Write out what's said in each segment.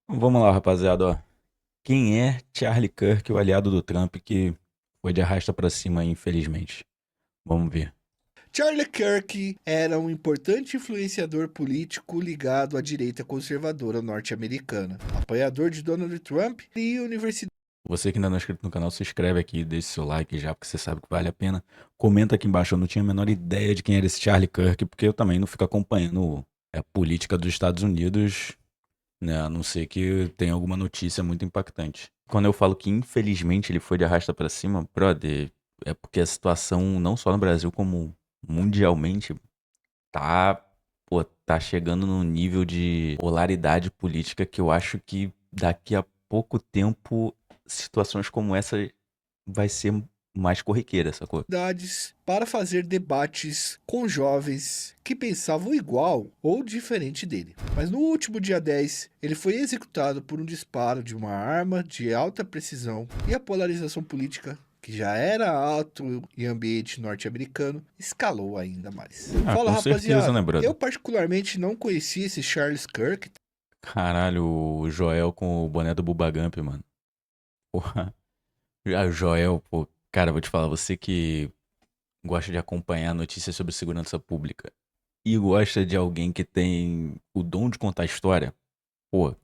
Vamos lá, rapaziada, ó. Quem é Charlie Kirk, o aliado do Trump que foi de arrasta pra cima, infelizmente? Vamos ver. Charlie Kirk era um importante influenciador político ligado à direita conservadora norte-americana, apoiador de Donald Trump e universidade. Você que ainda não é inscrito no canal, se inscreve aqui, deixa seu like já, porque você sabe que vale a pena. Comenta aqui embaixo, eu não tinha a menor ideia de quem era esse Charlie Kirk, porque eu também não fico acompanhando a política dos Estados Unidos, né? A não ser que tenha alguma notícia muito impactante. Quando eu falo que infelizmente ele foi de arrasta pra cima, brother, é porque a situação, não só no Brasil, como mundialmente, tá, pô, tá chegando num nível de polaridade política que eu acho que daqui a pouco tempo situações como essa vai ser mais corriqueira, sacou? Para fazer debates com jovens que pensavam igual ou diferente dele. Mas no último dia 10, ele foi executado por um disparo de uma arma de alta precisão e a polarização política, que já era alto em ambiente norte-americano, escalou ainda mais. Ah, Fala, com certeza, né, rapaziada. Eu brother? particularmente não conhecia esse Charles Kirk. Caralho, o Joel com o boné do Bubba Gump, mano. Porra. Ah, o Joel, pô, cara, vou te falar, você que gosta de acompanhar notícias sobre segurança pública e gosta de alguém que tem o dom de contar história, pô,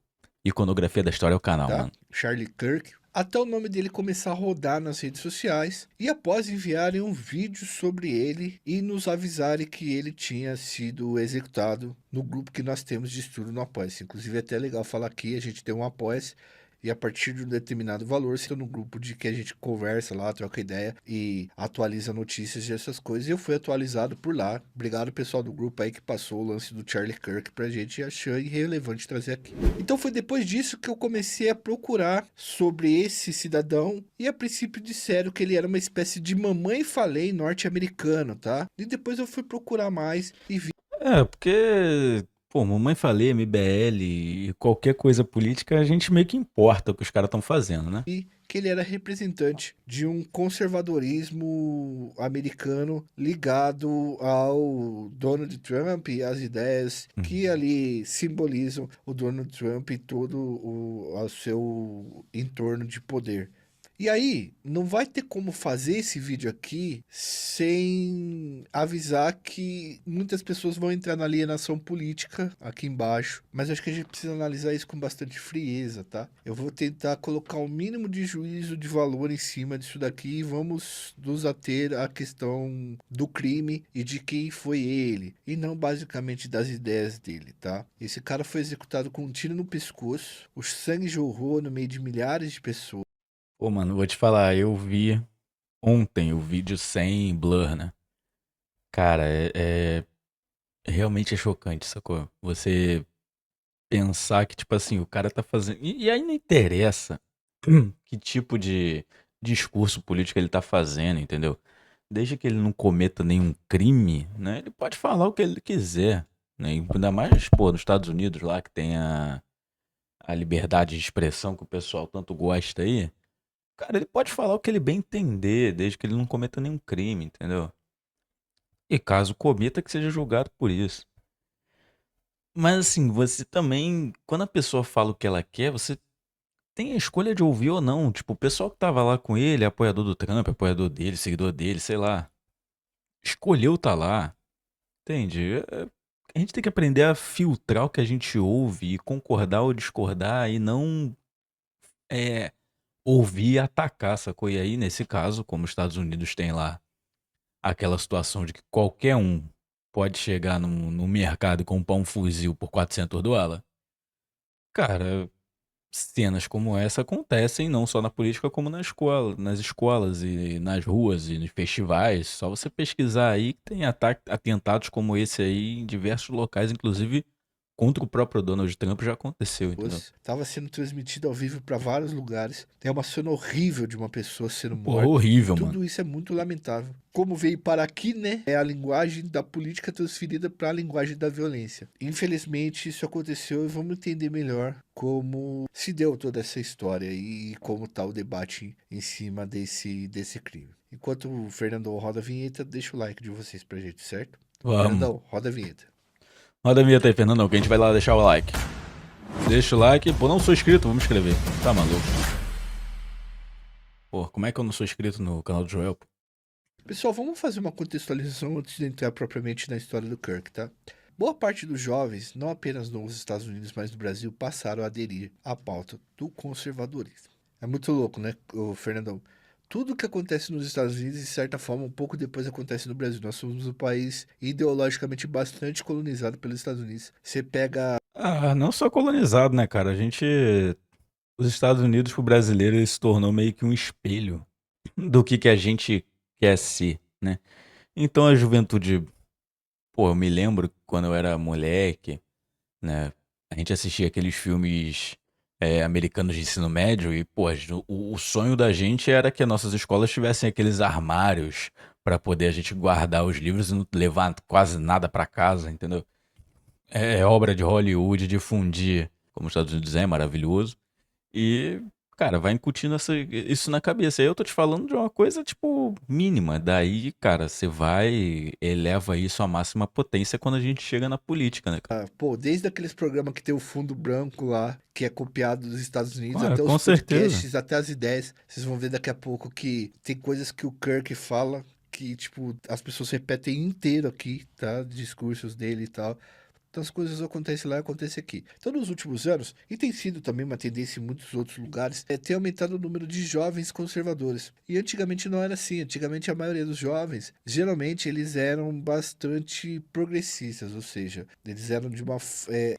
iconografia da história é o canal, Tá? mano. Charlie Kirk, até o nome dele começar a rodar nas redes sociais e após enviarem um vídeo sobre ele e nos avisarem que ele tinha sido executado no grupo que nós temos de estudo no Apoia-se. Inclusive é até legal falar aqui, a gente tem um Apoia-se e a partir de um determinado valor, você está no grupo de que a gente conversa lá, troca ideia e atualiza notícias e essas coisas. E eu fui atualizado por lá. Obrigado, pessoal do grupo aí que passou o lance do Charlie Kirk pra gente e achou irrelevante trazer aqui. Então foi depois disso que eu comecei a procurar sobre esse cidadão e a princípio disseram que ele era uma espécie de mamãe falei norte-americano, tá? E depois eu fui procurar mais e vi É, porque, pô, mamãe falei, MBL e qualquer coisa política, a gente meio que importa o que os caras estão fazendo, né? que ele era representante de um conservadorismo americano ligado ao Donald Trump e às ideias que Uhum. ali simbolizam o Donald Trump e todo o seu entorno de poder. E aí, não vai ter como fazer esse vídeo aqui sem avisar que muitas pessoas vão entrar na alienação política aqui embaixo. Mas acho que a gente precisa analisar isso com bastante frieza, tá? Eu vou tentar colocar o mínimo de juízo de valor em cima disso daqui e vamos nos ater à questão do crime e de quem foi ele. E não basicamente das ideias dele, tá? Esse cara foi executado com um tiro no pescoço, o sangue jorrou no meio de milhares de pessoas. Pô, mano, vou te falar, eu vi ontem o vídeo sem blur, né? Cara, realmente é chocante, sacou? Você pensar que, tipo assim, o cara tá fazendo. E aí não interessa que tipo de discurso político ele tá fazendo, entendeu? Desde que ele não cometa nenhum crime, né? Ele pode falar o que ele quiser, né? E ainda mais, pô, nos Estados Unidos lá, que tem a liberdade de expressão que o pessoal tanto gosta aí. Cara, ele pode falar o que ele bem entender, desde que ele não cometa nenhum crime, entendeu? E caso cometa, que seja julgado por isso. Mas assim, você também, quando a pessoa fala o que ela quer, você tem a escolha de ouvir ou não. Tipo, o pessoal que tava lá com ele, apoiador do Trump, apoiador dele, seguidor dele, sei lá, escolheu tá lá, entende? A gente tem que aprender a filtrar o que a gente ouve e concordar ou discordar e não é, ouvir e atacar, sacou? E aí, nesse caso, como os Estados Unidos tem lá aquela situação de que qualquer um pode chegar no mercado e comprar um fuzil por US$ 400, cara, cenas como essa acontecem não só na política, como na escola, nas escolas e nas ruas e nos festivais. Só você pesquisar aí que tem atentados como esse aí em diversos locais, inclusive contra o próprio Donald Trump já aconteceu, entendeu? Estava sendo transmitido ao vivo para vários lugares. Tem uma cena horrível de uma pessoa sendo Porra, morta. E horrível, mano. tudo isso é muito lamentável. Como veio para aqui, né? É a linguagem da política transferida para a linguagem da violência. Infelizmente, isso aconteceu e vamos entender melhor como se deu toda essa história e como está o debate em cima desse crime. Enquanto o Fernando roda a vinheta, deixa o like de vocês pra gente, certo? Vamos. Fernandão, roda a vinheta. Roda a vinheta aí, Fernandão, que a gente vai lá deixar o like. Deixa o like. Pô, não sou inscrito, vamos inscrever. Tá maluco? Pô, como é que eu não sou inscrito no canal do Joel? Pô? Pessoal, vamos fazer uma contextualização antes de entrar propriamente na história do Kirk, tá? Boa parte dos jovens, não apenas nos Estados Unidos, mas no Brasil, passaram a aderir à pauta do conservadorismo. É muito louco, né, Fernandão? Tudo que acontece nos Estados Unidos, de certa forma, um pouco depois acontece no Brasil. Nós somos um país ideologicamente bastante colonizado pelos Estados Unidos. Você pega. Ah, não só colonizado, né, cara? A gente. Os Estados Unidos pro brasileiro ele se tornou meio que um espelho do que a gente quer ser, né? Então a juventude. Pô, eu me lembro quando eu era moleque, né? A gente assistia aqueles filmes americanos de ensino médio e, pô, o sonho da gente era que as nossas escolas tivessem aqueles armários pra poder a gente guardar os livros e não levar quase nada pra casa, entendeu? É obra de Hollywood difundir, como os Estados Unidos é maravilhoso. E, cara, vai incutindo isso na cabeça. Aí eu tô te falando de uma coisa, tipo, mínima. Daí, cara, você vai, eleva isso à máxima potência quando a gente chega na política, né, cara? Pô, desde aqueles programas que tem o fundo branco lá, que é copiado dos Estados Unidos, Ah, até os com certeza. podcasts, até as ideias. Vocês vão ver daqui a pouco que tem coisas que o Kirk fala que, tipo, as pessoas repetem inteiro aqui, tá? Discursos dele e tal. Então as coisas acontecem lá e acontecem aqui. Então nos últimos anos, e tem sido também uma tendência em muitos outros lugares, é ter aumentado o número de jovens conservadores. E antigamente não era assim. Antigamente a maioria dos jovens, geralmente eles eram bastante progressistas, ou seja, eles eram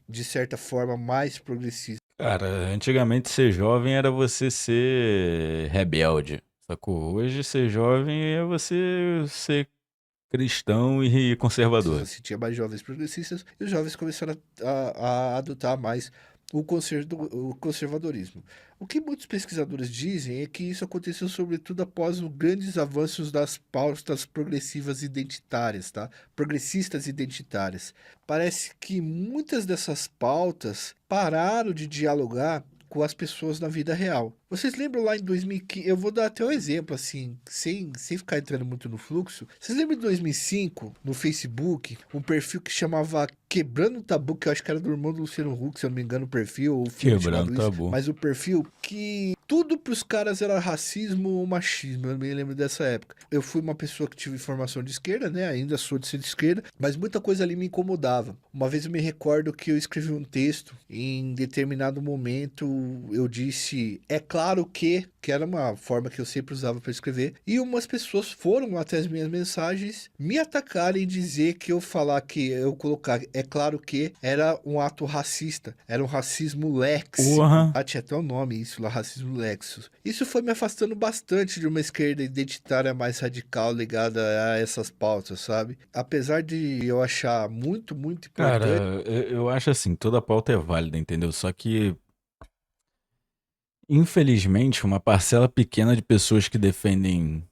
de certa forma mais progressistas. Cara, antigamente ser jovem era você ser rebelde. Sacou? Hoje ser jovem é você ser cristão e conservador. Assim, tinha mais jovens progressistas e os jovens começaram a adotar mais o conservadorismo. O que muitos pesquisadores dizem é que isso aconteceu sobretudo após os grandes avanços das pautas progressivas identitárias, tá? Progressistas identitárias. Parece que muitas dessas pautas pararam de dialogar com as pessoas na vida real. Vocês lembram lá em 2015? Eu vou dar até um exemplo, assim, sem ficar entrando muito no fluxo. Vocês lembram de 2005, no Facebook, um perfil que chamava Quebrando o Tabu, que eu acho que era do irmão do Luciano Huck, se eu não me engano, o perfil, ou o filme Quebrando chamado isso, tabu. mas o perfil que tudo pros caras era racismo ou machismo, eu me lembro dessa época. Eu fui uma pessoa que tive formação de esquerda, né? Ainda sou de centro-esquerda, mas muita coisa ali me incomodava. Uma vez eu me recordo que eu escrevi um texto, e em determinado momento eu disse, é claro que era uma forma que eu sempre usava para escrever, e umas pessoas foram até as minhas mensagens me atacarem e dizer que eu falar que eu colocar, é claro que era um ato racista, era um racismo léxico. Porra. Ah, tinha até o nome isso lá, racismo léxico. Isso foi me afastando bastante de uma esquerda identitária mais radical ligada a essas pautas, sabe? Apesar de eu achar muito, muito Cara, importante. eu acho assim, toda pauta é válida, entendeu? Só que, infelizmente, uma parcela pequena de pessoas que defendem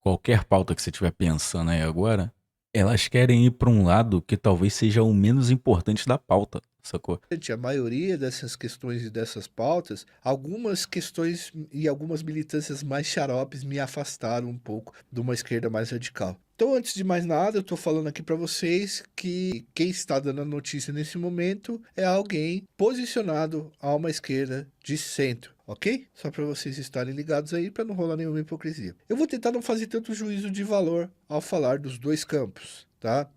qualquer pauta que você estiver pensando aí agora, elas querem ir para um lado que talvez seja o menos importante da pauta, sacou? A maioria dessas questões e dessas pautas, algumas questões e algumas militâncias mais xaropes me afastaram um pouco de uma esquerda mais radical. Então, antes de mais nada, eu estou falando aqui para vocês que quem está dando a notícia nesse momento é alguém posicionado a uma esquerda de centro, ok? Só para vocês estarem ligados aí, para não rolar nenhuma hipocrisia. Eu vou tentar não fazer tanto juízo de valor ao falar dos dois campos, tá?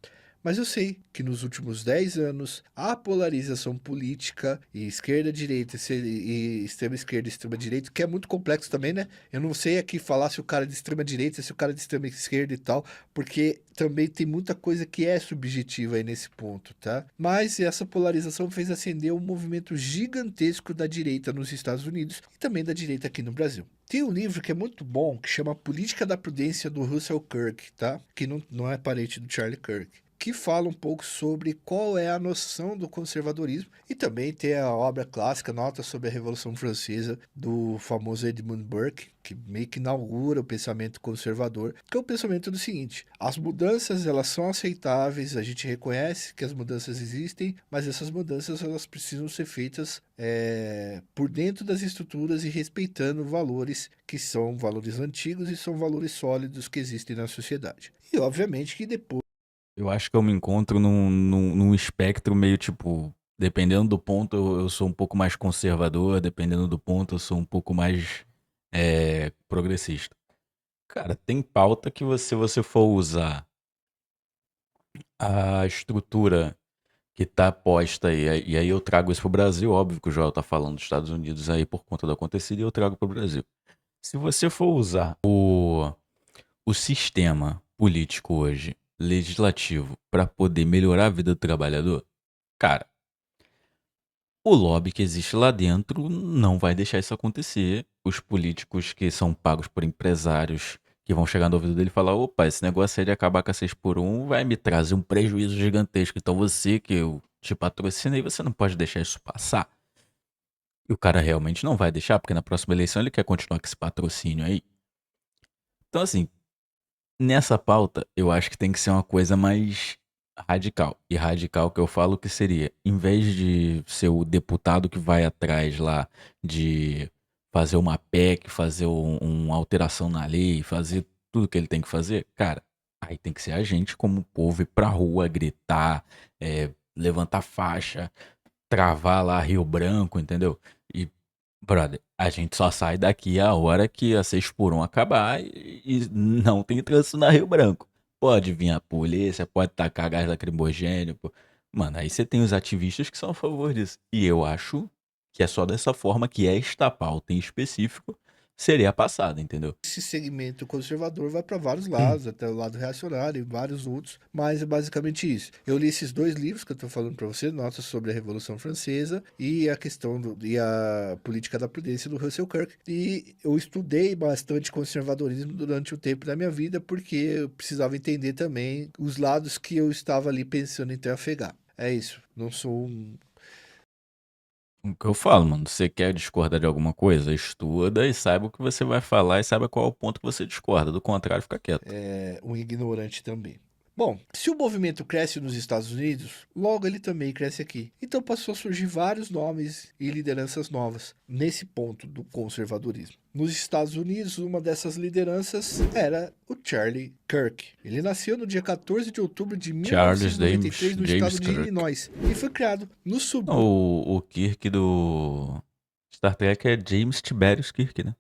Mas eu sei que nos últimos 10 anos a polarização política e esquerda-direita e extrema-esquerda e extrema-direita, que é muito complexo também, né? Eu não sei aqui falar se o cara é de extrema-direita, se o cara é de extrema-esquerda e tal, porque também tem muita coisa que é subjetiva aí nesse ponto, tá? Mas essa polarização fez acender um movimento gigantesco da direita nos Estados Unidos e também da direita aqui no Brasil. Tem um livro que é muito bom, que chama Política da Prudência, do Russell Kirk, tá? Que não é parente do Charlie Kirk, que fala um pouco sobre qual é a noção do conservadorismo, e também tem a obra clássica Nota sobre a Revolução Francesa, do famoso Edmund Burke, que meio que inaugura o pensamento conservador, que é o pensamento do seguinte: as mudanças elas são aceitáveis, a gente reconhece que as mudanças existem, mas essas mudanças elas precisam ser feitas por dentro das estruturas e respeitando valores que são valores antigos e são valores sólidos que existem na sociedade. E obviamente que depois Eu acho que eu me encontro num espectro meio tipo. Dependendo do ponto, eu sou um pouco mais conservador, dependendo do ponto, eu sou um pouco mais progressista. Cara, tem pauta que você for usar a estrutura que tá posta aí, e aí eu trago isso pro Brasil, óbvio que o Joel tá falando dos Estados Unidos aí por conta do acontecido, e eu trago pro Brasil. Se você for usar o sistema político hoje, legislativo, para poder melhorar a vida do trabalhador, cara, o lobby que existe lá dentro não vai deixar isso acontecer. Os políticos que são pagos por empresários que vão chegar no ouvido dele e falar: opa, esse negócio aí de acabar com a 6 por um vai me trazer um prejuízo gigantesco. Então você que eu te patrocinei, você não pode deixar isso passar. E o cara realmente não vai deixar, porque na próxima eleição ele quer continuar com esse patrocínio aí. Então, assim, nessa pauta, eu acho que tem que ser uma coisa mais radical. E radical que eu falo que seria, em vez de ser o deputado que vai atrás lá de fazer uma PEC, fazer uma alteração na lei, fazer tudo que ele tem que fazer, cara, aí tem que ser a gente como povo ir pra rua, gritar, levantar faixa, travar lá Rio Branco, entendeu? E, brother, a gente só sai daqui a hora que a 6 por 1 acabar e não tem trânsito na Rio Branco. Pode vir a polícia, pode tacar gás lacrimogêneo, pô. Mano, aí você tem os ativistas que são a favor disso. E eu acho que é só dessa forma que esta pauta em específico seria passada, entendeu? Esse segmento conservador vai para vários lados, até o lado reacionário e vários outros, mas é basicamente isso. Eu li esses dois livros que eu estou falando para você, Notas sobre a Revolução Francesa e a questão e a política da prudência do Russell Kirk, e eu estudei bastante conservadorismo durante o tempo da minha vida porque eu precisava entender também os lados que eu estava ali pensando em trafegar. É isso. Não sou O que eu falo, mano, você quer discordar de alguma coisa? Estuda e saiba o que você vai falar e saiba qual é o ponto que você discorda. Do contrário, fica quieto. um ignorante também. Bom, se o movimento cresce nos Estados Unidos, logo ele também cresce aqui. Então passou a surgir vários nomes e lideranças novas nesse ponto do conservadorismo. Nos Estados Unidos, uma dessas lideranças era o Charlie Kirk. Ele nasceu no dia 14 de outubro de Charles 1993 no James estado de Kirk. Illinois e foi criado no subúrbio O Kirk do Star Trek é James Tiberius Kirk, né?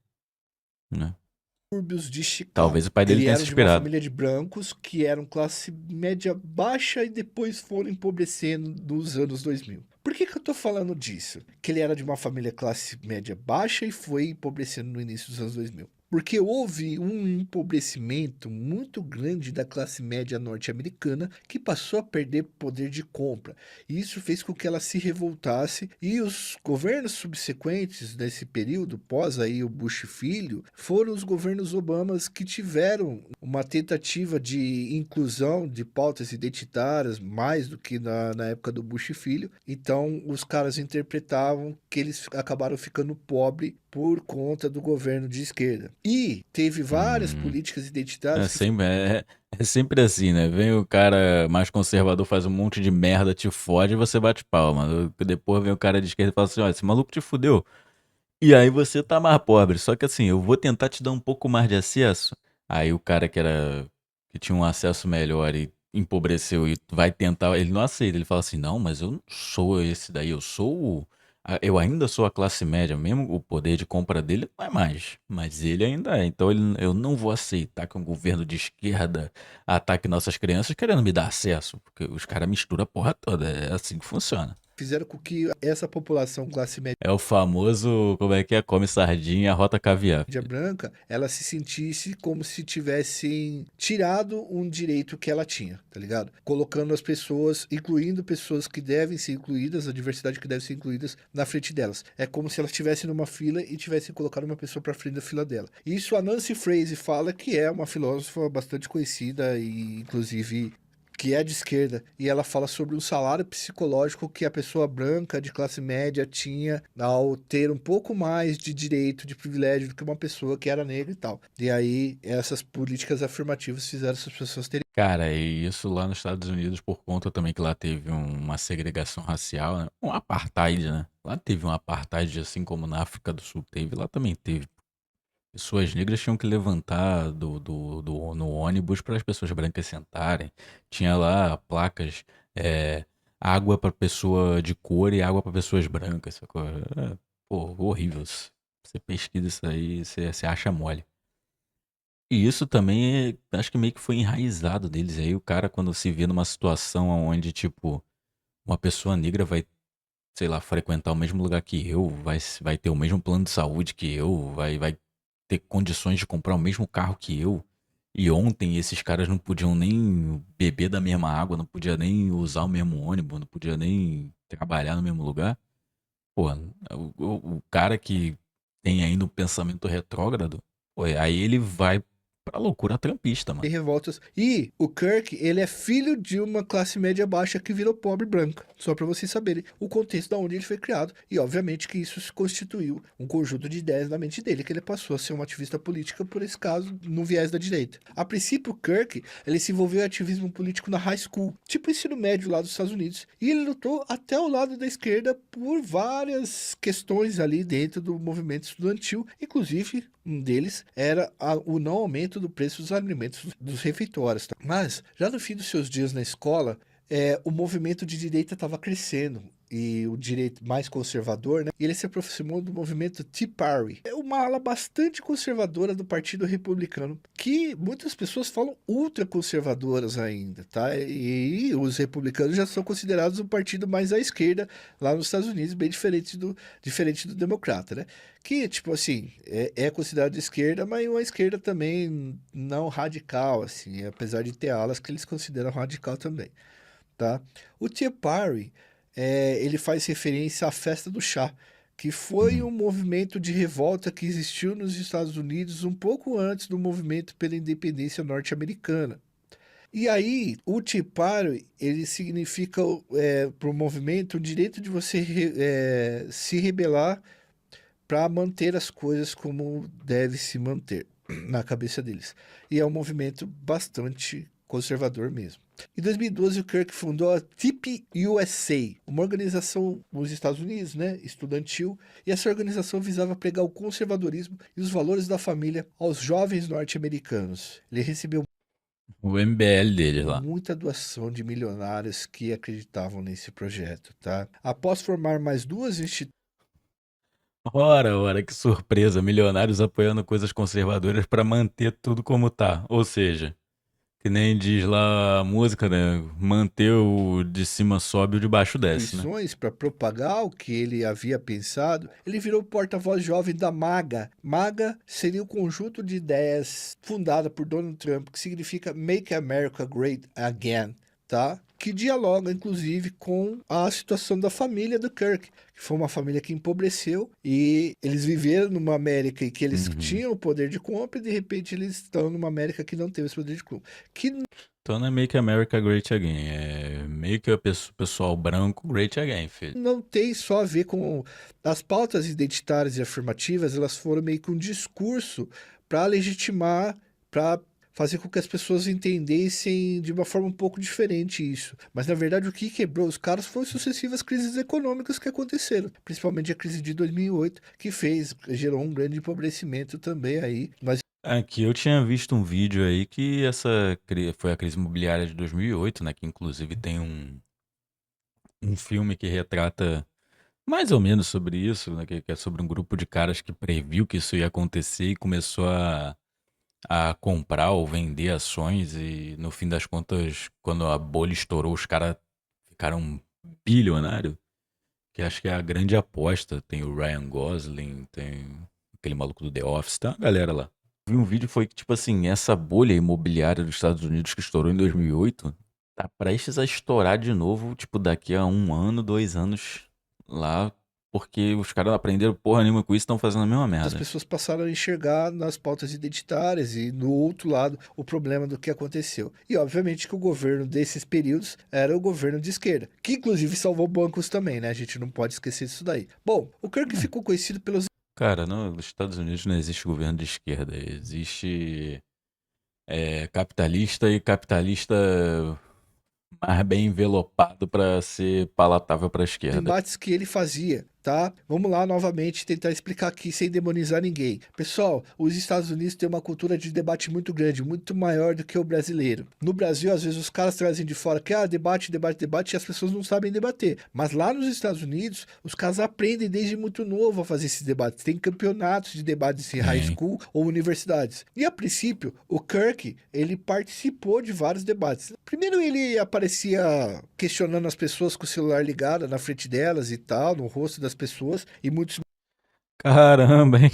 de Talvez Chicago. o pai dele Ele tenha se era de uma inspirado. família de brancos que eram classe média baixa e depois foram empobrecendo nos anos 2000. Por que que eu tô falando disso? Que ele era de uma família classe média baixa e foi empobrecendo no início dos anos 2000. Porque houve um empobrecimento muito grande da classe média norte-americana que passou a perder poder de compra. E isso fez com que ela se revoltasse e os governos subsequentes nesse período, pós aí o Bush filho, foram os governos Obamas que tiveram uma tentativa de inclusão de pautas identitárias mais do que na época do Bush filho. Então os caras interpretavam que eles acabaram ficando pobres por conta do governo de esquerda. E teve várias Hum, políticas é identitárias que sempre, é sempre assim, né? Vem o cara mais conservador, faz um monte de merda, te fode e você bate palma. Depois vem o cara de esquerda e fala assim: olha, esse maluco te fudeu. E aí você tá mais pobre. Só que assim, eu vou tentar te dar um pouco mais de acesso. Aí o cara que tinha um acesso melhor e empobreceu e vai tentar, ele não aceita. Ele fala assim: "Não, mas eu não sou esse daí, eu sou eu ainda sou a classe média, mesmo o poder de compra dele não é mais, mas ele ainda é. Então eu não vou aceitar que um governo de esquerda ataque nossas crianças querendo me dar acesso, porque os caras misturam a porra toda, é assim que funciona. fizeram com que essa população classe É o famoso, como é que é? Come sardinha, rota caviar, média filho. branca, ela se sentisse como se tivessem tirado um direito que ela tinha, tá ligado? Colocando as pessoas, incluindo pessoas que devem ser incluídas, a diversidade que deve ser incluídas na frente delas. É como se elas estivessem numa fila e tivessem colocado uma pessoa para frente da fila dela. Isso a Nancy Fraser fala, que é uma filósofa bastante conhecida e inclusive que é de esquerda, e ela fala sobre um salário psicológico que a pessoa branca de classe média tinha ao ter um pouco mais de direito, de privilégio do que uma pessoa que era negra e tal. E aí essas políticas afirmativas fizeram essas pessoas terem. Cara, e isso lá nos Estados Unidos por conta também que lá teve uma segregação racial, né? Um apartheid, né? Lá teve um apartheid, assim como na África do Sul teve, lá também teve. Pessoas negras tinham que levantar no ônibus para as pessoas brancas sentarem. Tinha lá placas, é, água pra pessoa de cor e água pra pessoas brancas, sacou? Pô, horrível. Você pesquisa isso aí, você acha mole. E isso também, acho que meio que foi enraizado deles. Aí o cara, quando se vê numa situação onde, tipo, uma pessoa negra vai, sei lá, frequentar o mesmo lugar que eu, vai ter o mesmo plano de saúde que eu, vai ter condições de comprar o mesmo carro que eu. E ontem esses caras não podiam nem beber da mesma água, não podia nem usar o mesmo ônibus, não podia nem trabalhar no mesmo lugar. Pô, o cara que tem ainda um pensamento retrógrado, pô, aí ele vai pra loucura trampista, mano. revoltas. E o Kirk, ele é filho de uma classe média baixa que virou pobre branca. Só para vocês saberem o contexto da onde ele foi criado. E obviamente que isso se constituiu um conjunto de ideias na mente dele, que ele passou a ser um ativista político, por esse caso, no viés da direita. A princípio, o Kirk, ele se envolveu em ativismo político na high school, tipo ensino médio lá dos Estados Unidos. E ele lutou até o lado da esquerda por várias questões ali dentro do movimento estudantil, inclusive um deles era o não aumento do preço dos alimentos dos refeitórios. Tá? Mas, já no fim dos seus dias na escola, o movimento de direita estava crescendo. E o direito mais conservador, né? E ele se aproximou do movimento Tea Party. É uma ala bastante conservadora do Partido Republicano, que muitas pessoas falam ultraconservadoras ainda, tá? E os republicanos já são considerados um partido mais à esquerda lá nos Estados Unidos, bem diferente do democrata, né? Que, tipo assim, é considerado de esquerda, mas uma esquerda também não radical, assim, apesar de ter alas que eles consideram radical também, tá? O Tea Party, ele faz referência à festa do chá, que foi Uhum. um movimento de revolta que existiu nos Estados Unidos um pouco antes do movimento pela independência norte-americana. E aí, o Tea Party, ele significa, para o movimento, o direito de você se rebelar para manter as coisas como deve se manter na cabeça deles. E é um movimento bastante conservador mesmo. Em 2012, o Kirk fundou a TIP USA, uma organização nos Estados Unidos, né, estudantil, e essa organização visava pregar o conservadorismo e os valores da família aos jovens norte-americanos. Ele recebeu O MBL deles lá. muita doação de milionários que acreditavam nesse projeto, tá? Após formar mais duas instituições. Ora, que surpresa. Milionários apoiando coisas conservadoras pra manter tudo como tá. Ou seja, que nem diz lá a música, né? Manter o de cima sobe e o de baixo desce, né? Para propagar o que ele havia pensado, ele virou porta-voz jovem da MAGA. MAGA seria o conjunto de ideias fundada por Donald Trump, que significa Make America Great Again, tá? Que dialoga, inclusive, com a situação da família do Kirk, que foi uma família que empobreceu e eles viveram numa América em que eles Uhum. tinham o poder de compra e de repente eles estão numa América que não teve esse poder de compra. Que Então não é Make America Great Again, é Make o pessoal branco Great Again, filho. não tem só a ver com as pautas identitárias e afirmativas, elas foram meio que um discurso para legitimar, para fazer com que as pessoas entendessem de uma forma um pouco diferente isso. Mas na verdade o que quebrou os caras foram sucessivas crises econômicas que aconteceram, principalmente a crise de 2008, que gerou um grande empobrecimento também aí. Mas Aqui eu tinha visto um vídeo aí que foi a crise imobiliária de 2008, né? Que inclusive tem um filme que retrata mais ou menos sobre isso, né? Que é sobre um grupo de caras que previu que isso ia acontecer e começou a comprar ou vender ações e no fim das contas, quando a bolha estourou, os caras ficaram bilionários, que acho que é a grande aposta. Tem o Ryan Gosling, tem aquele maluco do The Office, tem uma galera lá. Vi um vídeo foi que, tipo assim, essa bolha imobiliária dos Estados Unidos que estourou em 2008 tá prestes a estourar de novo, tipo, daqui a 1 ano, 2 anos lá, porque os caras não aprenderam porra nenhuma com isso e estão fazendo a mesma as merda. pessoas passaram a enxergar nas pautas identitárias e no outro lado o problema do que aconteceu. E obviamente que o governo desses períodos era o governo de esquerda, que inclusive salvou bancos também, né? A gente não pode esquecer disso daí. Bom, o Kirk É. ficou conhecido pelos Cara, nos Estados Unidos não existe governo de esquerda, existe capitalista e capitalista mais bem envelopado pra ser palatável pra esquerda. embates que ele fazia. tá? Vamos lá novamente tentar explicar aqui sem demonizar ninguém. Pessoal, os Estados Unidos têm uma cultura de debate muito grande, muito maior do que o brasileiro. No Brasil, às vezes os caras trazem de fora que, debate, debate, debate, e as pessoas não sabem debater. Mas lá nos Estados Unidos, os caras aprendem desde muito novo a fazer esses debates. Tem campeonatos de debates em high Tem. school ou universidades. E a princípio, o Kirk, ele participou de vários debates. Primeiro ele aparecia questionando as pessoas com o celular ligado na frente delas e tal, no rosto das pessoas, e muitos Caramba, hein?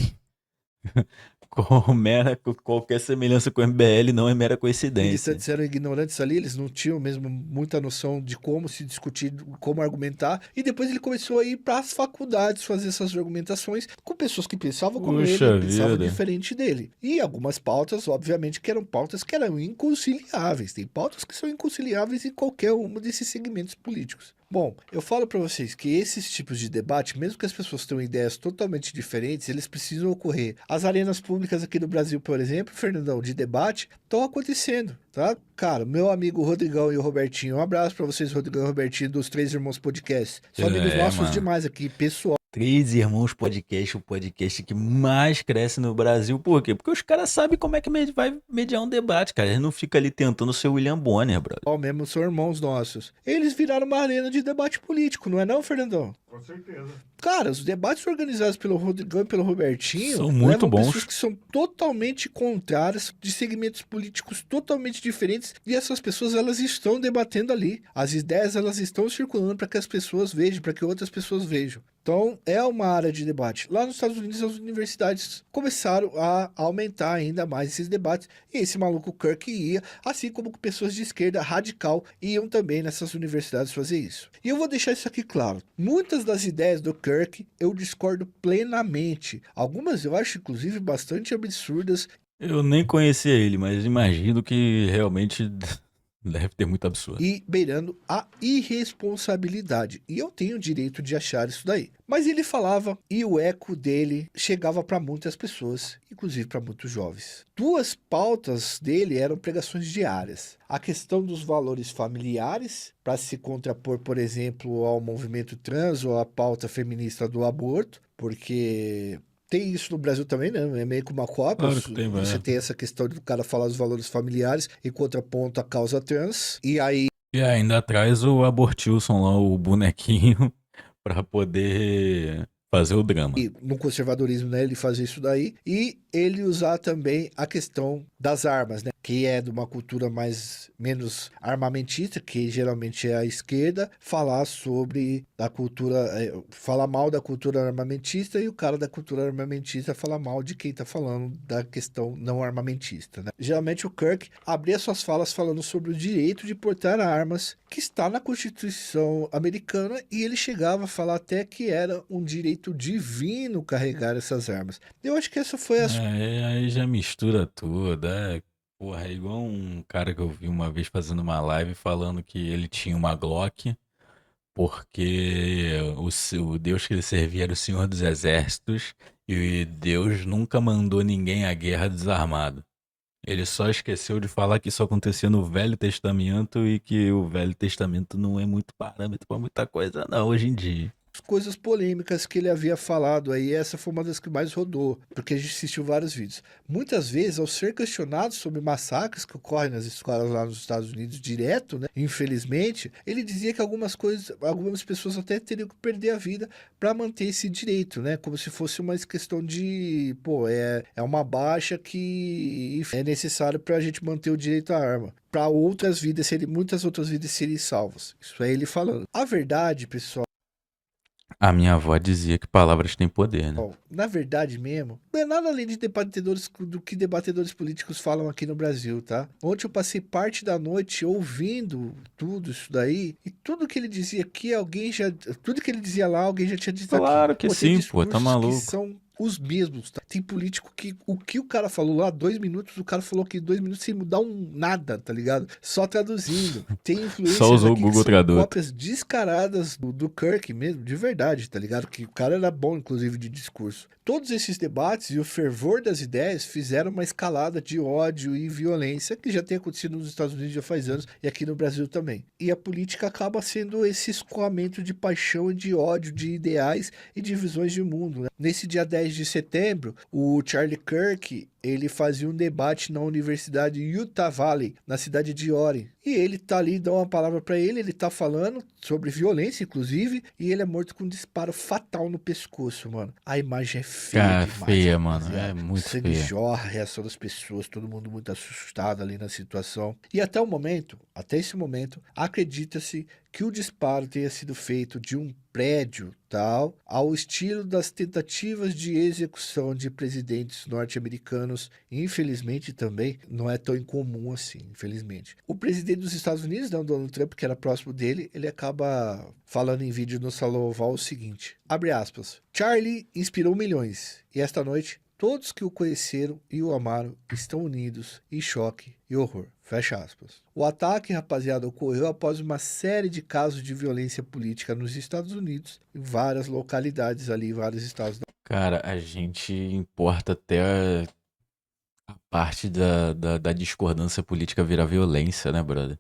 Qualquer semelhança com o MBL não é mera coincidência. militantes eram ignorantes ali, eles não tinham mesmo muita noção de como se discutir, como argumentar, e depois ele começou a ir para as faculdades fazer essas argumentações com pessoas que pensavam como ele, Puxa pensavam vida. diferente dele. E algumas pautas, obviamente, que eram pautas que eram inconciliáveis. Tem pautas que são inconciliáveis em qualquer um desses segmentos políticos. Bom, eu falo para vocês que esses tipos de debate, mesmo que as pessoas tenham ideias totalmente diferentes, eles precisam ocorrer. As arenas públicas aqui no Brasil, por exemplo, Fernandão, de debate, estão acontecendo, tá? Cara, meu amigo Rodrigão e o Robertinho, um abraço para vocês, Rodrigão e Robertinho, dos Três Irmãos Podcast. São amigos nossos Mano. demais aqui, pessoal. Três Irmãos Podcast, o podcast que mais cresce no Brasil. Por quê? Porque os caras sabem como é que vai mediar um debate, cara. Eles não ficam ali tentando ser William Bonner, brother. Mesmo são irmãos nossos. Eles viraram uma arena de debate político, não é não, Fernandão? Com certeza. Cara, os debates organizados pelo Rodrigão e pelo Robertinho São muito levam bons. pessoas que são totalmente contrárias, de segmentos políticos totalmente diferentes, e essas pessoas elas estão debatendo ali. As ideias elas estão circulando para que as pessoas vejam, para que outras pessoas vejam. Então, é uma área de debate. Lá nos Estados Unidos, as universidades começaram a aumentar ainda mais esses debates. E esse maluco Kirk ia, assim como pessoas de esquerda radical iam também nessas universidades fazer isso. E eu vou deixar isso aqui claro. Muitas das ideias do Kirk eu discordo plenamente. Algumas eu acho, inclusive, bastante absurdas. Eu nem conhecia ele, mas imagino que realmente deve ter muito absurdo. E beirando a irresponsabilidade. E eu tenho o direito de achar isso daí. Mas ele falava e o eco dele chegava para muitas pessoas, inclusive para muitos jovens. Duas pautas dele eram pregações diárias. A questão dos valores familiares, para se contrapor, por exemplo, ao movimento trans ou à pauta feminista do aborto, porque tem isso no Brasil também, né? É meio que uma cópia. Claro que tem, Você tem essa questão do cara falar dos valores familiares em contraponto à causa trans. E aí E ainda traz o Abortilson lá, o bonequinho, pra poder fazer o drama. no conservadorismo, né, ele fazia isso daí, e ele usar também a questão das armas, né, que é de uma cultura menos armamentista, que geralmente é a esquerda, falar sobre a cultura, falar mal da cultura armamentista, e o cara da cultura armamentista falar mal de quem tá falando da questão não armamentista, né. Geralmente o Kirk abria suas falas falando sobre o direito de portar armas, que está na Constituição americana, e ele chegava a falar até que era um direito divino carregar essas armas. Eu acho que essa foi a Aí já mistura tudo, Porra, é igual um cara que eu vi uma vez fazendo uma live falando que ele tinha uma Glock porque o Deus que ele servia era o Senhor dos Exércitos e Deus nunca mandou ninguém à guerra desarmado. Ele só esqueceu de falar que isso acontecia no Velho Testamento e que o Velho Testamento não é muito parâmetro pra muita coisa não hoje em dia. coisas polêmicas que ele havia falado aí, essa foi uma das que mais rodou, porque a gente assistiu vários vídeos. Muitas vezes, ao ser questionado sobre massacres que ocorrem nas escolas lá nos Estados Unidos direto, né, infelizmente, ele dizia que algumas pessoas até teriam que perder a vida para manter esse direito, né, como se fosse uma questão de, é uma baixa que é necessário para a gente manter o direito à arma. Para outras vidas, muitas outras vidas serem salvas. Isso é ele falando. A verdade, pessoal, A minha avó dizia que palavras têm poder, né? na verdade mesmo, não é nada além de do que debatedores políticos falam aqui no Brasil, tá? Ontem eu passei parte da noite ouvindo tudo isso daí, e tudo que ele dizia aqui, tudo que ele dizia lá, alguém já tinha dito aqui. Claro que Tem sim, pô, tá discursos maluco. que são os mesmos, tá? Tem político que o que o cara falou lá, 2 minutos, o cara falou que 2 minutos sem mudar nada, tá ligado? Só traduzindo. Tem Só influencers usou o aqui que Google são Tradutor. cópias descaradas do Kirk mesmo, de verdade, tá ligado? Que o cara era bom, inclusive, de discurso. Todos esses debates e o fervor das ideias fizeram uma escalada de ódio e violência que já tem acontecido nos Estados Unidos já faz anos e aqui no Brasil também. E a política acaba sendo esse escoamento de paixão e de ódio, de ideais e de visões de mundo, né? Nesse dia 10 de setembro, o Charlie Kirk, ele fazia um debate na Universidade Utah Valley, na cidade de Oregon. E ele tá ali, dá uma palavra para ele tá falando sobre violência, inclusive, e ele é morto com um disparo fatal no pescoço, mano. A imagem é feia Cara, demais, feia, mano. É rapaziada. muito Sangue feia. jorra, a reação das pessoas, todo mundo muito assustado ali na situação. E até o momento, até esse momento, acredita-se que o disparo tenha sido feito de um prédio tal, ao estilo das tentativas de execução de presidentes norte-americanos. Infelizmente também não é tão incomum assim, infelizmente. O presidente dos Estados Unidos, né, o Donald Trump, que era próximo dele, ele acaba falando em vídeo no Salão Oval o seguinte, abre aspas, Charlie inspirou milhões e esta noite todos que o conheceram e o amaram estão unidos em choque e horror. Fecha aspas. O ataque, rapaziada, ocorreu após uma série de casos de violência política nos Estados Unidos, em várias localidades ali, em vários estados. Cara, a gente importa até a parte da discordância política virar violência, né, brother?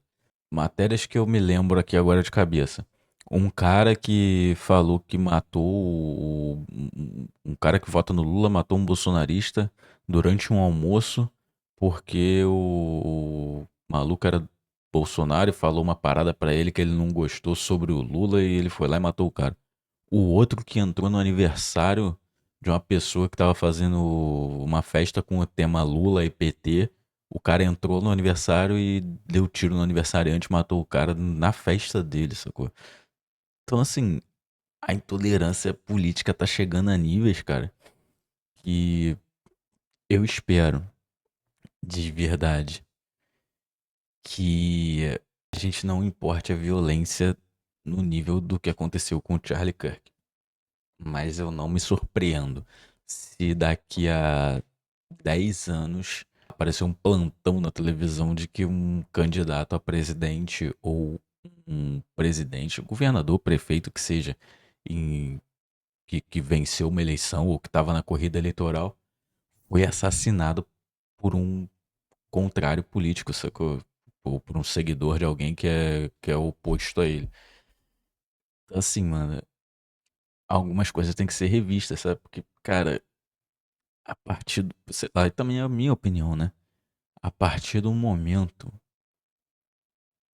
Matérias que eu me lembro aqui agora de cabeça. Um cara que falou que matou. Um cara que vota no Lula matou um bolsonarista durante um almoço porque o maluco era Bolsonaro e falou uma parada pra ele que ele não gostou sobre o Lula e ele foi lá e matou o cara. O outro que entrou no aniversário de uma pessoa que tava fazendo uma festa com o tema Lula e PT. O cara entrou no aniversário e deu tiro no aniversariante e matou o cara na festa dele, sacou? Então, assim, a intolerância política tá chegando a níveis, cara, que eu espero, de verdade, que a gente não importe a violência no nível do que aconteceu com o Charlie Kirk. Mas eu não me surpreendo se daqui a 10 anos aparecer um plantão na televisão de que um candidato a presidente ou um presidente, governador, prefeito que seja, em- que venceu uma eleição ou que estava na corrida eleitoral, foi assassinado por um contrário político, sacou? Ou por um seguidor de alguém que é oposto a ele. Então, assim, mano, algumas coisas têm que ser revistas, sabe? Porque, cara, a partir do, sei lá, e também é a minha opinião, né? A partir do momento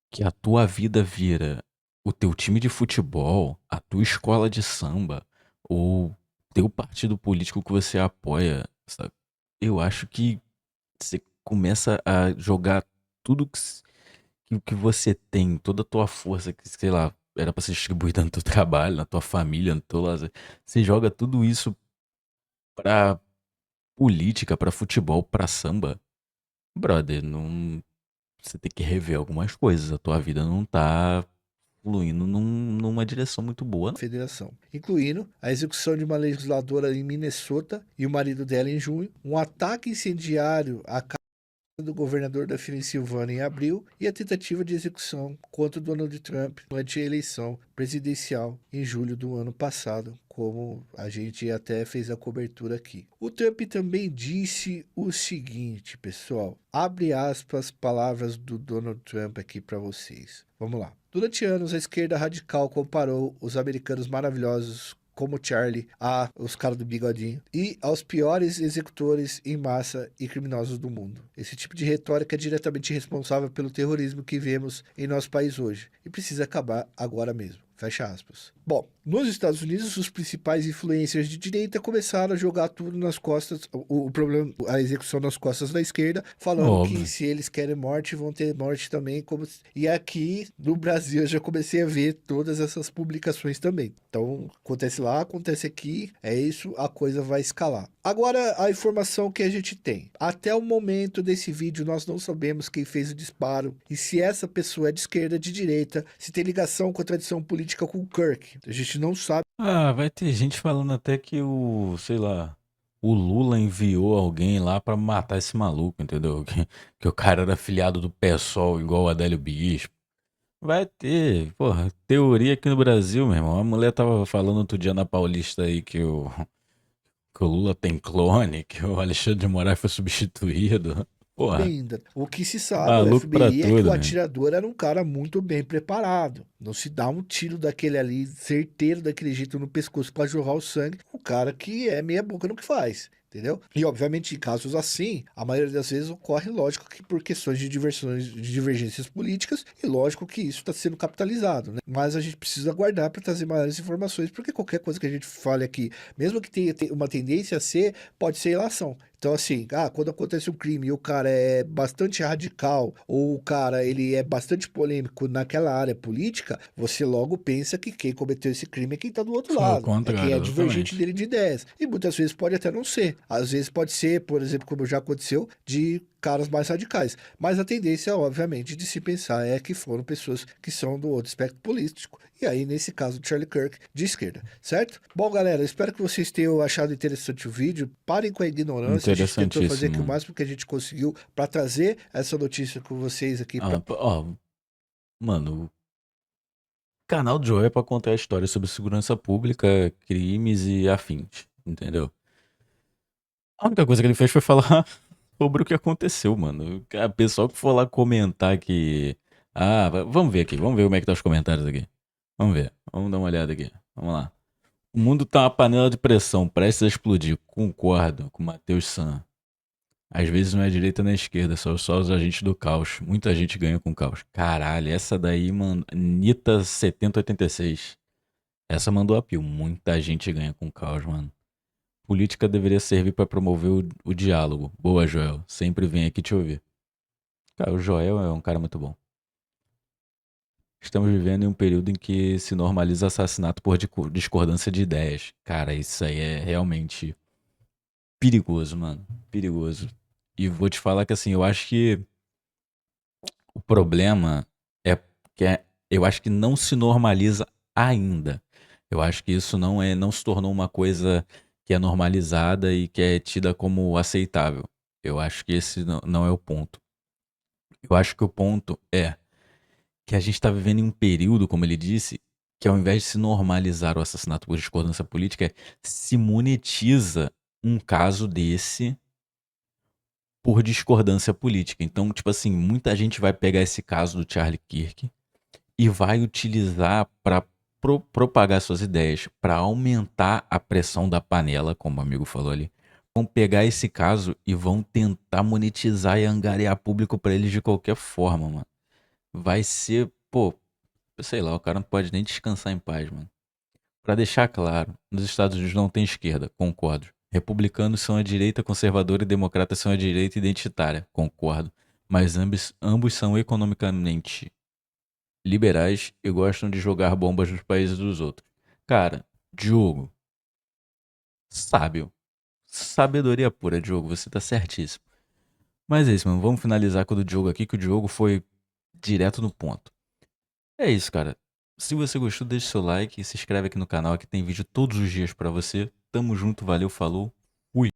que a tua vida vira o teu time de futebol, a tua escola de samba, ou teu partido político que você apoia, sabe? Eu acho que você começa a jogar tudo que você tem, toda a tua força, que, sei lá, era pra ser distribuída no teu trabalho, na tua família, no teu lazer. Você joga tudo isso pra política, pra futebol, pra samba. Brother, não. Você tem que rever algumas coisas. A tua vida não tá fluindo numa direção muito boa, não. Federação, incluindo a execução de uma legisladora em Minnesota e o marido dela em junho, um ataque incendiário à casa do governador da Pensilvânia em abril e a tentativa de execução contra Donald Trump durante a eleição presidencial em julho do ano passado, como a gente até fez a cobertura aqui. O Trump também disse o seguinte, pessoal, abre aspas, palavras do Donald Trump aqui para vocês. Vamos lá. Durante anos, a esquerda radical comparou os americanos maravilhosos como Charlie, a os caras do bigodinho, e aos piores executores em massa e criminosos do mundo. Esse tipo de retórica é diretamente responsável pelo terrorismo que vemos em nosso país hoje e precisa acabar agora mesmo. Fecha aspas. Bom, nos Estados Unidos, os principais influencers de direita começaram a jogar tudo nas costas, o problema, a execução nas costas da esquerda, falando que Óbvio. se eles querem morte, vão ter morte também. E aqui no Brasil eu já comecei a ver todas essas publicações também. Então, acontece lá, acontece aqui, é isso, a coisa vai escalar. Agora, a informação que a gente tem. Até o momento desse vídeo, nós não sabemos quem fez o disparo e se essa pessoa é de esquerda, de direita, se tem ligação com a tradição política com o Kirk. A gente não sabe. Ah, vai ter gente falando até que o, sei lá, o Lula enviou alguém lá pra matar esse maluco, entendeu? Que o cara era afiliado do PSOL, igual o Adélio Bispo. Vai ter, porra, teoria aqui no Brasil, meu irmão. A mulher tava falando outro dia na Paulista aí que o Lula tem clone, que o Alexandre de Moraes foi substituído. Porra, Ainda. O que se sabe, o maluco pra FBI, é que o tudo, velho. atirador era um cara muito bem preparado. Não se dá um tiro daquele ali, certeiro daquele jeito no pescoço para jorrar o sangue. Um cara que é meia boca no que faz. Entendeu? E, obviamente, em casos assim, a maioria das vezes ocorre, lógico, que por questões de divergências políticas, e lógico que isso está sendo capitalizado, né? Mas a gente precisa aguardar para trazer maiores informações, porque qualquer coisa que a gente fale aqui, mesmo que tenha uma tendência a ser, pode ser ilação. Então, assim, quando acontece um crime e o cara é bastante radical, ou o cara ele é bastante polêmico naquela área política, você logo pensa que quem cometeu esse crime é quem está do outro Sou o lado, é quem contrário, é divergente exatamente. dele de ideias. E muitas vezes pode até não ser. Às vezes pode ser, por exemplo, como já aconteceu, de caras mais radicais. Mas a tendência, obviamente, de se pensar é que foram pessoas que são do outro espectro político. E aí, nesse caso, Charlie Kirk, de esquerda, certo? Bom, galera, espero que vocês tenham achado interessante o vídeo. Parem com a ignorância. A gente tentou fazer aqui o Interessantíssimo, mano. máximo que a gente conseguiu para trazer essa notícia com vocês aqui. Ó, mano, canal do Joel é pra contar histórias sobre segurança pública, crimes e afins, entendeu? A única coisa que ele fez foi falar sobre o que aconteceu, mano. O pessoal que for lá comentar que. Vamos ver aqui, vamos ver como é que tá os comentários aqui. Vamos ver, vamos dar uma olhada aqui. Vamos lá. O mundo tá uma panela de pressão, prestes a explodir. Concordo com o Matheus San. Às vezes não é a direita nem a esquerda, são só os agentes do caos. Muita gente ganha com caos. Caralho, essa daí, mano. Nita 7086. Essa mandou a pio. Muita gente ganha com caos, mano. Política deveria servir pra promover o diálogo. Boa, Joel. Sempre vem aqui te ouvir. Cara, o Joel é um cara muito bom. Estamos vivendo em um período em que se normaliza assassinato por discordância de ideias. Cara, isso aí é realmente perigoso, mano. Perigoso. E vou te falar que assim, eu acho que o problema é eu acho que não se normaliza ainda. Eu acho que isso não se tornou uma coisa que é normalizada e que é tida como aceitável. Eu acho que esse não é o ponto. Eu acho que o ponto é que a gente está vivendo em um período, como ele disse, que ao invés de se normalizar o assassinato por discordância política, se monetiza um caso desse por discordância política. Então, tipo assim, muita gente vai pegar esse caso do Charlie Kirk e vai utilizar para propagar suas ideias, para aumentar a pressão da panela, como o amigo falou ali. Vão pegar esse caso e vão tentar monetizar e angariar público para eles de qualquer forma, mano. Vai ser, pô, sei lá, o cara não pode nem descansar em paz, mano. Pra deixar claro, nos Estados Unidos não tem esquerda, concordo. Republicanos são a direita conservadora e democratas são a direita identitária, concordo. Mas ambos são economicamente liberais e gostam de jogar bombas nos países dos outros. Cara, Diogo, sábio. Sabedoria pura, Diogo, você tá certíssimo. Mas é isso, mano. Vamos finalizar com o do Diogo aqui, que o Diogo foi direto no ponto. É isso, cara. Se você gostou, deixe seu like e se inscreve aqui no canal, que tem vídeo todos os dias pra você. Tamo junto, valeu, falou.